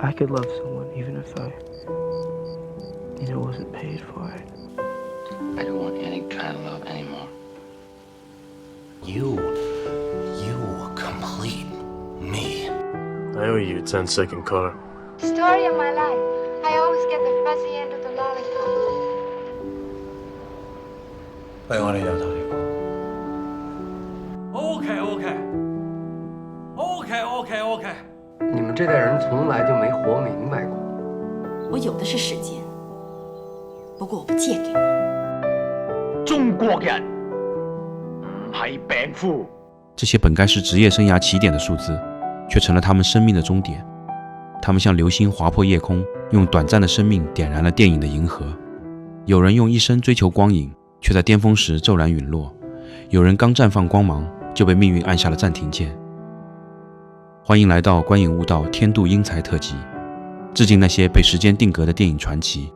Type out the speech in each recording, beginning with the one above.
I could love someone even if wasn't paid for it. I don't want any kind of love anymore. You complete me. I owe you a 10-second car. Story of my life. I always get the fuzzy end of the lollipop. 喂，我哋由頭嚟講。OK。你们这代人从来就没活明白过。我有的是时间，不过我不借给你。中國人唔係病夫。这些本该是职业生涯起点的数字，却成了他们生命的终点。他们像流星划破夜空，用短暂的生命点燃了电影的银河。有人用一生追求光影，却在巅峰时骤然陨落；有人刚绽放光芒，就被命运按下了暂停键。欢迎来到观影悟道天妒英才特辑，致敬那些被时间定格的电影传奇。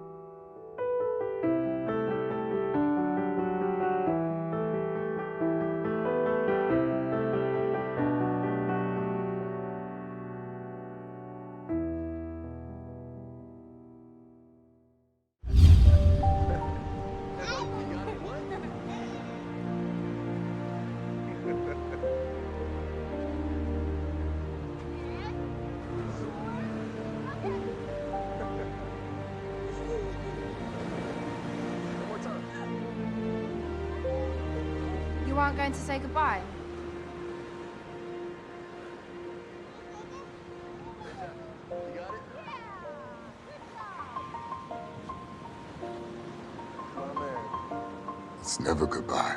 You aren't going to say goodbye? It's never goodbye.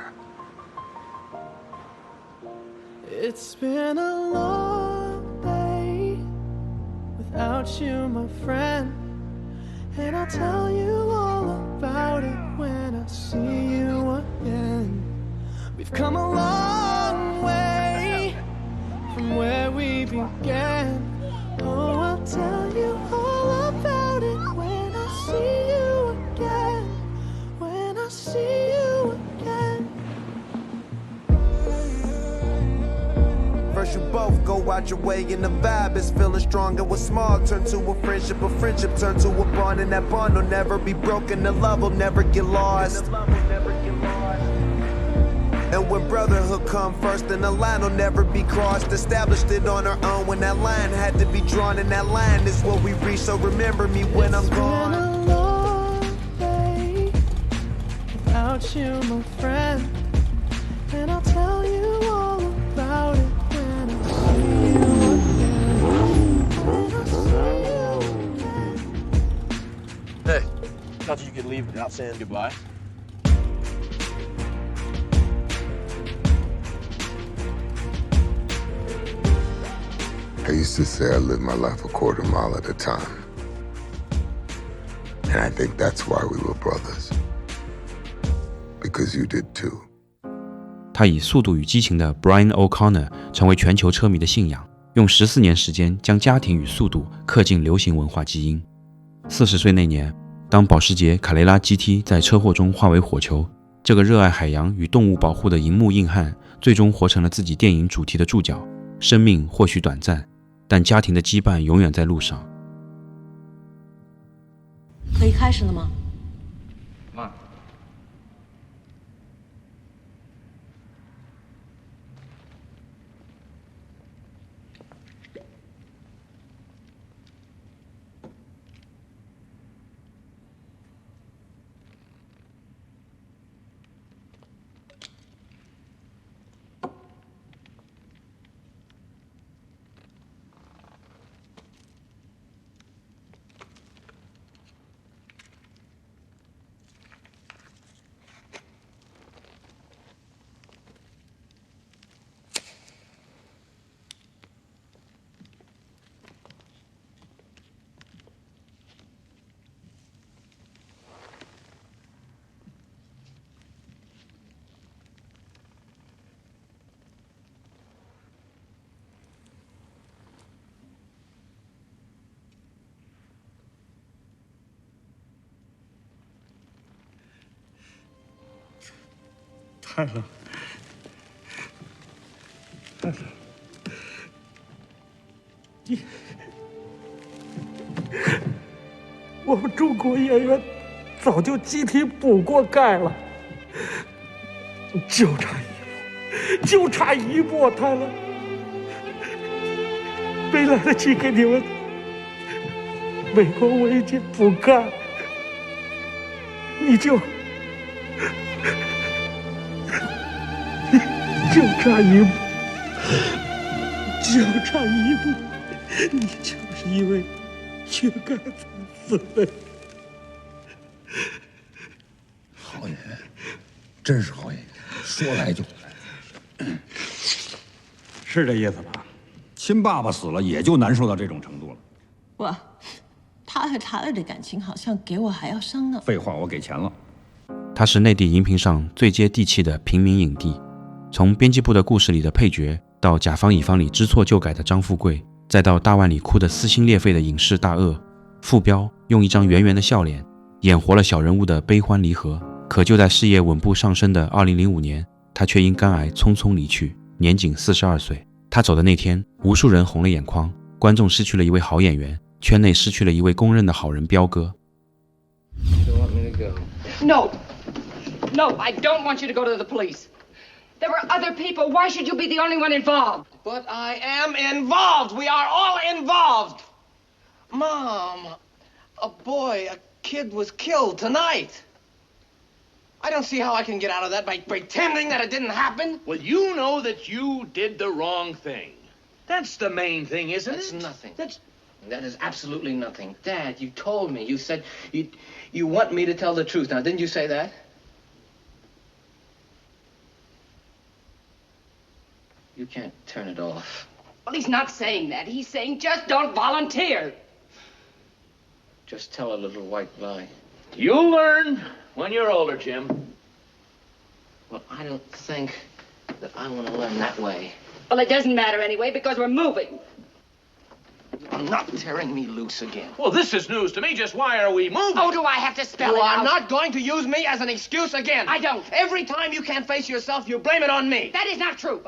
It's been a long day without you, my friend, and I'll tell you all about it when I see you again. We've come a long way from where we began. Oh, I'll tell you all about it when I see you again. When I see you again. First you both go out your way and the vibe is feeling stronger. What's small turn to a friendship turn to a bond, and that bond will never be broken. The love will never get lost. And when brotherhood come first, then the line will never be crossed. Established it on our own when that line had to be drawn, and that line is what we reach. So remember me when I'm gone. It's been a long day without you, my friend, and I'll tell you all about it when I see you again. When I see you again. Hey, thought you could leave without saying goodbye. I used to say I lived my life a quarter mile at a time. And I think that's why we were brothers. Because you did too. 他以《速度与激情》的 Brian O'Connor 成为全球车迷的信仰，用14年时间将家庭与速度刻进流行文化基因。40岁那年，当保时捷卡雷拉 GT 在车祸中化为火球，这个热爱海洋与动物保护的荧幕硬汉，最终活成了自己电影主题的注脚。生命或许短暂，但家庭的羁绊永远在路上。可以开始了吗？太冷，太冷。我们中国演员早就集体补过钙了，就差一步台了，没来得及给你们美国维金补钙，你就差一步，你就是因为缺钙才死的。好演员，真是好演员，说来就来。是这意思吧？亲爸爸死了，也就难受到这种程度了。哇，他和他儿的感情好像给我还要伤呢。废话，我给钱了。他是内地荧屏上最接地气的平民影帝，从编辑部的故事里的配角，到甲方乙方里知错就改的张富贵，再到大腕里哭得撕心裂肺的影视大鳄，傅彪用一张圆圆的笑脸演活了小人物的悲欢离合。可就在事业稳步上升的2005年，他却因肝癌匆匆离去，年仅42岁。他走的那天，无数人红了眼眶，观众失去了一位好演员，圈内失去了一位公认的好人彪哥。 You want me to go? No, I don't want you to go to the police. There were other people. Why should you be the only one involved? But I am involved. We are all involved. Mom, a kid was killed tonight. I don't see how I can get out of that by pretending that it didn't happen. Well, you know that you did the wrong thing. That's the main thing, isn't That's it? nothing. That is absolutely nothing. Dad, you told me. You said you want me to tell the truth. Now, didn't you say that? You can't turn it off. Well, he's not saying that. He's saying just don't volunteer. Just tell a little white lie. You'll learn when you're older, Jim. Well, I don't think that I want to learn that way. Well, it doesn't matter anyway because we're moving. I'm not tearing me loose again. Well, this is news to me. Just why are we moving? Oh, do I have to spell You it are out? not going to use me as an excuse again. I don't. Every time you can't face yourself, you blame it on me. That is not true.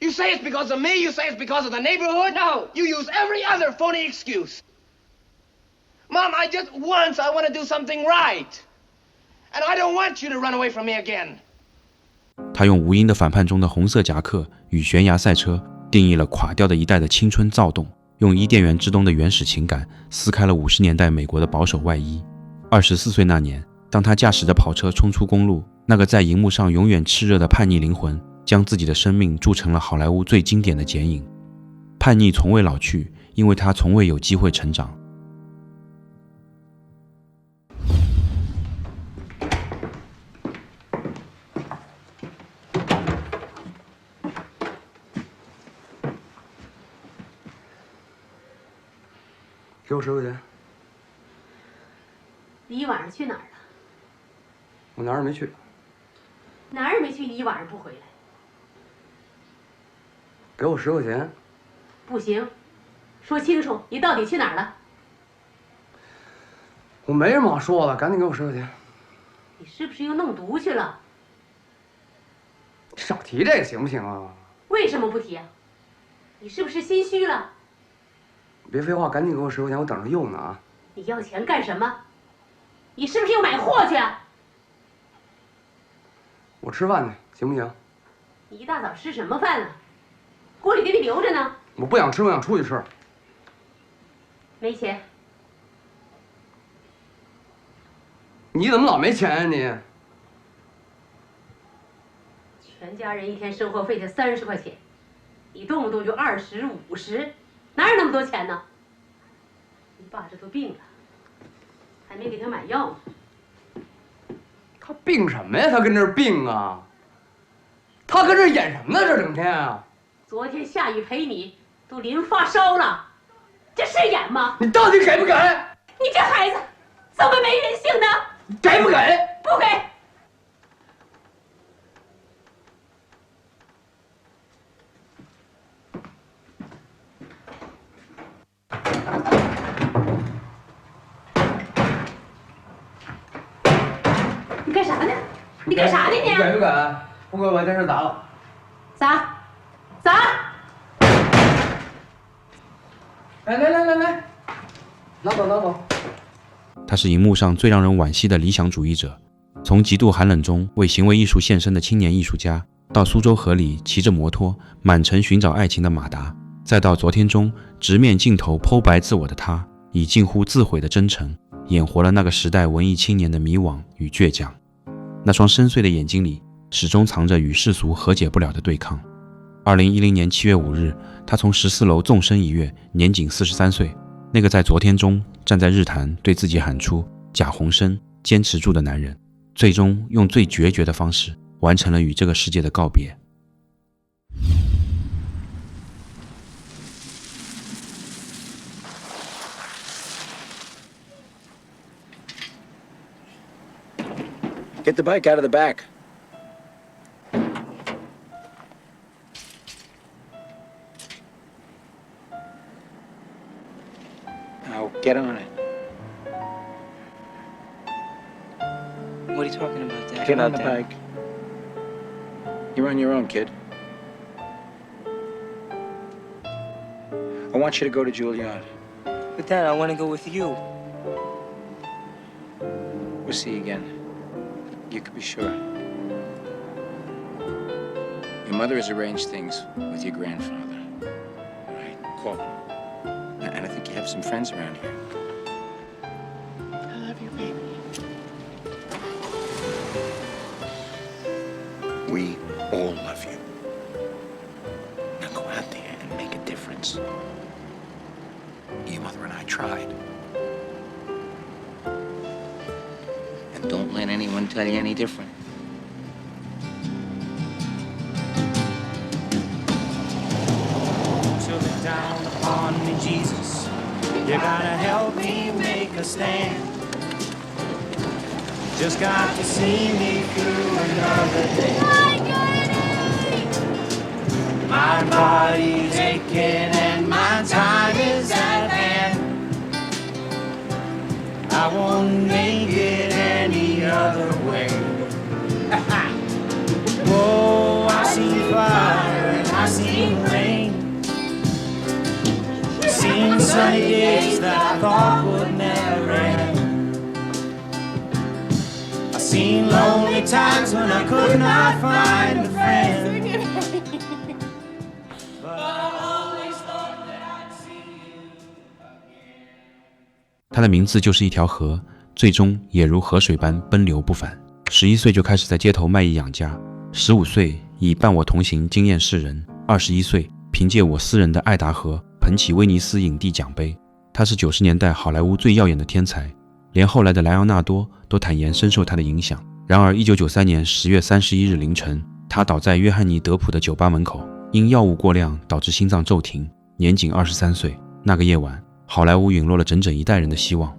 You say it's because of me. You say it's because of the neighborhood. No. You use every other phony excuse. Mom, I want to do something right. And I don't want you to run away from me again. 他用无音的反叛中的红色夹克与悬崖赛车定义了垮掉的一代的青春躁动，用伊甸园之冬的原始情感撕开了50年代美国的保守外衣。24岁那年，当他驾驶着跑车冲出公路，那个在荧幕上永远炽热的叛逆灵魂将自己的生命铸成了好莱坞最经典的剪影。叛逆从未老去，因为他从未有机会成长。给我10块钱。你一晚上去哪儿了？我哪儿也没去。哪儿也没去，你一晚上不回来？给我10块钱。不行，说清楚，你到底去哪儿了？我没什么好说的，赶紧给我10块钱。你是不是又弄毒去了？少提这个行不行啊？为什么不提啊？你是不是心虚了？别废话，赶紧给我10块钱，我等着用呢啊！你要钱干什么？你是不是又买货去啊？我吃饭去，行不行？你一大早吃什么饭啊？锅里给你留着呢。我不想吃，我想出去吃。没钱？你怎么老没钱啊你？全家人一天生活费才30块钱，你动不动就20、50，哪有那么多钱呢？你爸这都病了，还没给他买药呢。他病什么呀？他跟这儿病啊？他跟这儿演什么呢？这整天啊！昨天下雨陪你，都淋发烧了，这是演吗？你到底给不给？你这孩子怎么没人性呢？给不给？不给。你干啥呢？你干啥呢你？你给不给？不给我把电视砸了。砸！砸！来！拿走。他是荧幕上最让人惋惜的理想主义者，从极度寒冷中为行为艺术献身的青年艺术家，到苏州河里骑着摩托满城寻找爱情的马达，再到昨天中直面镜头剖白自我的他，以近乎自毁的真诚演活了那个时代文艺青年的迷惘与倔强。那双深邃的眼睛里始终藏着与世俗和解不了的对抗。2010年7月5日，他从14楼纵身一跃，年仅43岁。那个在昨天中站在日坛对自己喊出贾宏声坚持住的男人，最终用最决绝的方式完成了与这个世界的告别。Get the bike out of the back. Now get on it. What are you talking about, Dad? Get on the bike. You're on your own, kid. I want you to go to Juilliard. But Dad, I want to go with you. We'll see you again. You can be sure. Your mother has arranged things with your grandfather. All right, call him. And I think you have some friends around here. I love you, baby. We all love you. Now go out there and make a difference. Your mother and I tried. And don't let anyone tell you any different. So look down upon me, Jesus. You gotta help me make a stand. Just got to see me through another day. My body's aching and my time is at hand. I won't make it any other way. Whoa, I see fire and I see rain. Seen sunny days that I thought would never end. I've seen lonely times when I could not find a friend. But I always thought that I'd see you again. 他的名字就是一条河，最终也如河水般奔流不返。11岁就开始在街头卖艺养家，15岁以伴我同行惊艳世人，21岁凭借我私人的爱达荷捧起威尼斯影帝奖杯。他是90年代好莱坞最耀眼的天才，连后来的莱昂纳多都坦言深受他的影响。然而1993年10月31日凌晨，他倒在约翰尼德普的酒吧门口，因药物过量导致心脏骤停，年仅23岁。那个夜晚，好莱坞陨落了整整一代人的希望。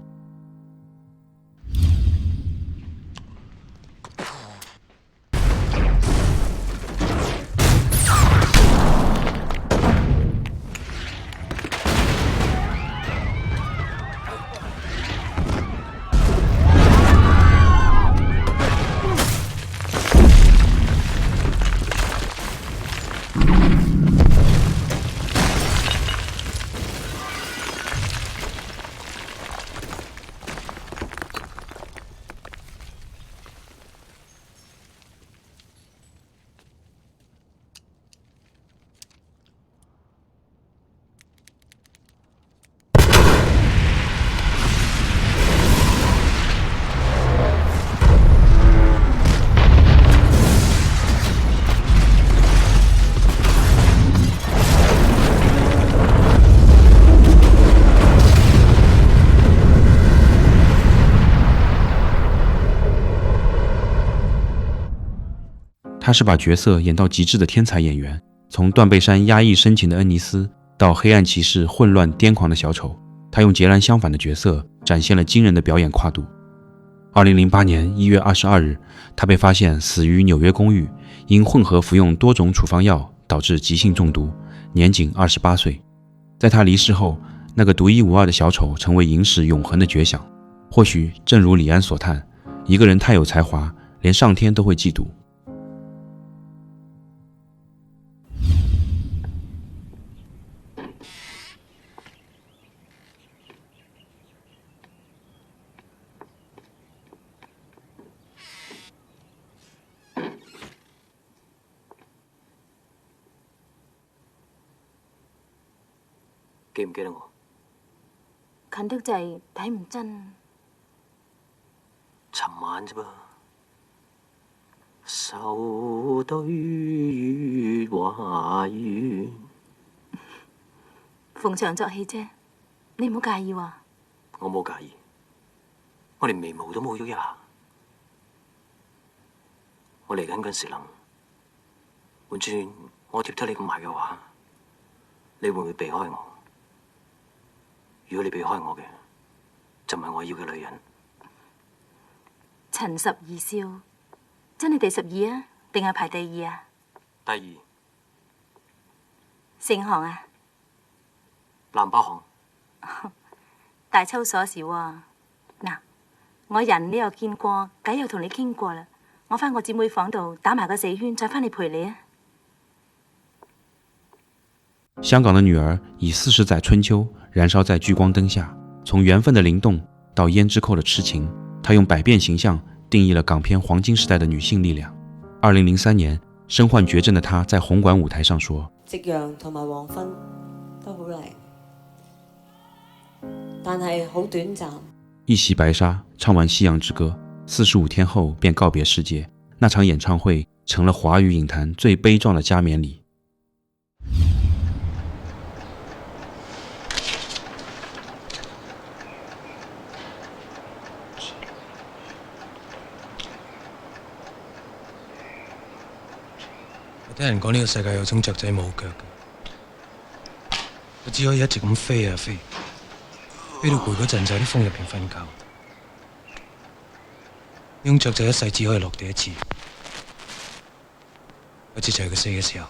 他是把角色演到极致的天才演员，从断背山压抑深情的恩尼斯到黑暗骑士混乱癫狂的小丑，他用截然相反的角色展现了惊人的表演跨度。2008年1月22日，他被发现死于纽约公寓，因混合服用多种处方药导致急性中毒，年仅28岁。在他离世后，那个独一无二的小丑成为影史永恒的绝响。或许正如李安所叹，一个人太有才华，连上天都会嫉妒。記唔記得我？近得滯，睇唔真。尋晚啫噃，愁對月華圓。逢場作戲啫，你唔好介意喎。我冇介意，我連眉毛都冇喐一下。我嚟緊嗰時諗，換轉我貼得你咁埋嘅話，你會唔會避開我？如果你避開我嘅，就唔係我要嘅女人。陳十二少，真係第12啊，定係排第2啊？第2。姓韓啊？南北韓。大抽鎖匙喎。嗱，我人你又見過，偈又同你傾過啦。我返我姊妹房度打埋個4圈，再返嚟陪你啊！香港的女儿以40载春秋燃烧在聚光灯下，从缘分的灵动到胭脂扣的痴情，她用百变形象定义了港片黄金时代的女性力量。2003年，身患绝症的她在红馆舞台上说：夕陽同埋黃昏都好靚，但係好短暫。一襲白紗，唱完《夕陽之歌》，45天後便告別世界。那場演唱會成了華語影壇最悲壯的加冕禮。我聽人講呢個世界有種雀仔冇腳嘅，佢只可以一直咁飛啊飛，飛到攰嗰陣就喺啲風入邊瞓覺。呢種雀仔一世只可以落地一次，嗰次就係佢死嘅時候。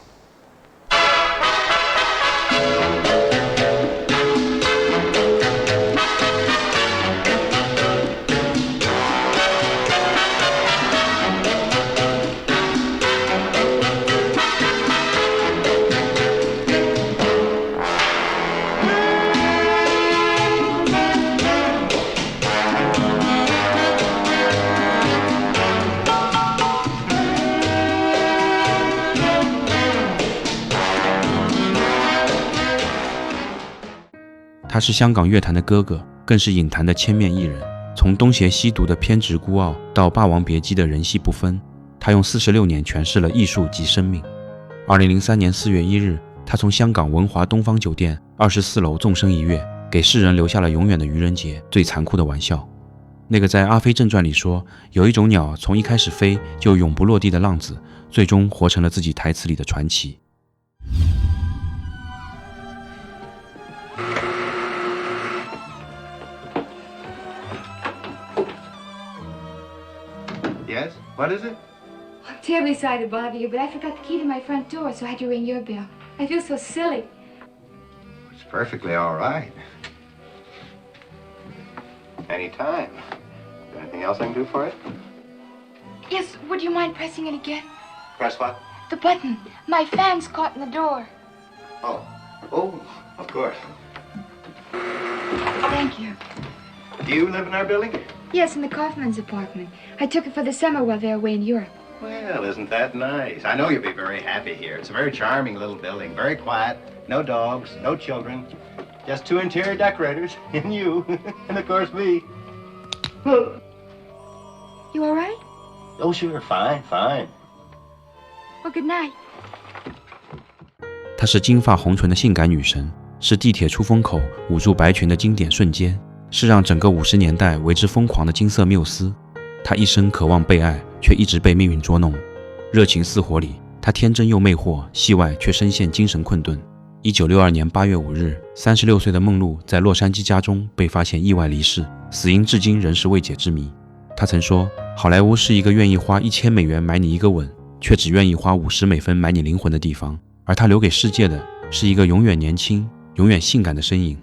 他是香港乐坛的哥哥，更是影坛的千面艺人。从东邪西毒的偏执孤傲到霸王别姬的人戏不分，他用46年诠释了艺术及生命。2003年4月1日，他从香港文华东方酒店24楼纵身一跃，给世人留下了永远的愚人节最残酷的玩笑。那个在《阿飞正传》里说有一种鸟从一开始飞就永不落地的浪子，最终活成了自己台词里的传奇。Yes? What is it? I'm terribly sorry to bother you, but I forgot the key to my front door, so I had to ring your bell. I feel so silly. It's perfectly all right. Anytime. Anything else I can do for it? Yes, would you mind pressing it again? Press what? The button. My fan's caught in the door. Oh. Oh, of course. Thank you. Do you live in our building? Yes, in the Kaufman's apartment. I took it for the summer while they were away in Europe. Well, isn't that nice? I know you'll be very happy here. It's a very charming little building, very quiet, no dogs, no children, just 2 interior decorators, and you, and of course me. You all right? Oh, sure, fine, fine. Well, good night. 她是金发红唇的性感女神，是地铁出风口捂住白裙的经典瞬间，是让整个50年代为之疯狂的金色缪斯。她一生渴望被爱，却一直被命运捉弄。热情似火里，她天真又魅惑，戏外却深陷精神困顿。1962年8月5日，36岁的梦露在洛杉矶家中被发现意外离世，死因至今仍是未解之谜。她曾说，好莱坞是一个愿意花1000美元买你一个吻，却只愿意花50美分买你灵魂的地方，而她留给世界的是一个永远年轻、永远性感的身影。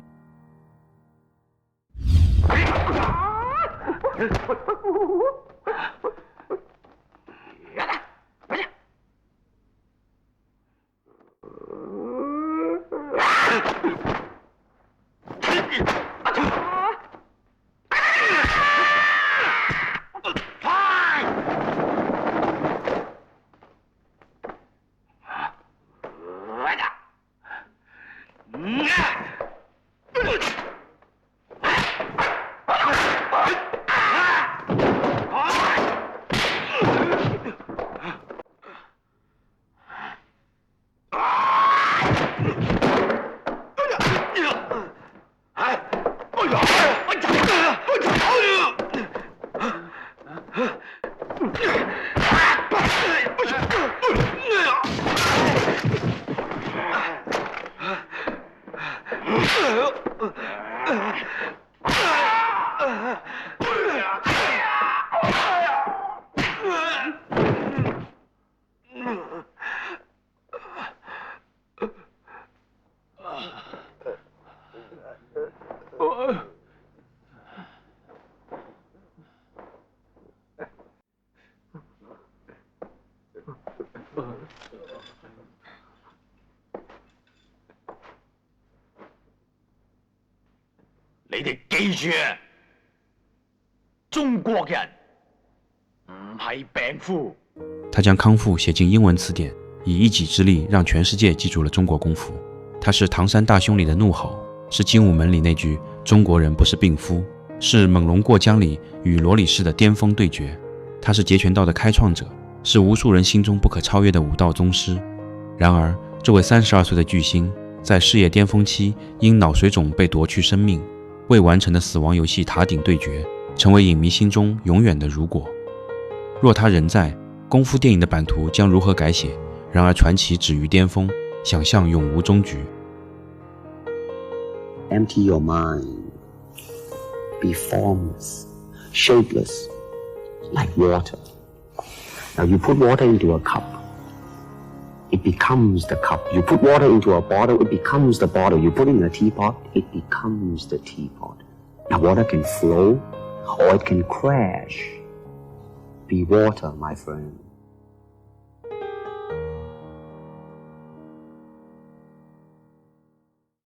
你哋記住啊，中國人唔係病夫。他将康复写进英文词典，以一己之力让全世界记住了中国功夫。他是唐山大兄里的怒吼，是精武门里那句中国人不是病夫，是猛龙过江里与罗里士的巅峰对决。他是截拳道的开创者，是无数人心中不可超越的武道宗师。然而，这位32岁的巨星，在事业巅峰期因脑水肿被夺去生命，未完成的死亡游戏塔顶对决，成为影迷心中永远的如果。若他仍在，功夫电影的版图将如何改写？然而传奇止于巅峰，想象永无终局。 Empty your mind. Be formless, shapeless, like water. Now you put water into a cup, it becomes the cup. You put water into a bottle, it becomes the bottle. You put it in a teapot, it becomes the teapot. Now water can flow or it can crash. Be water, my friend.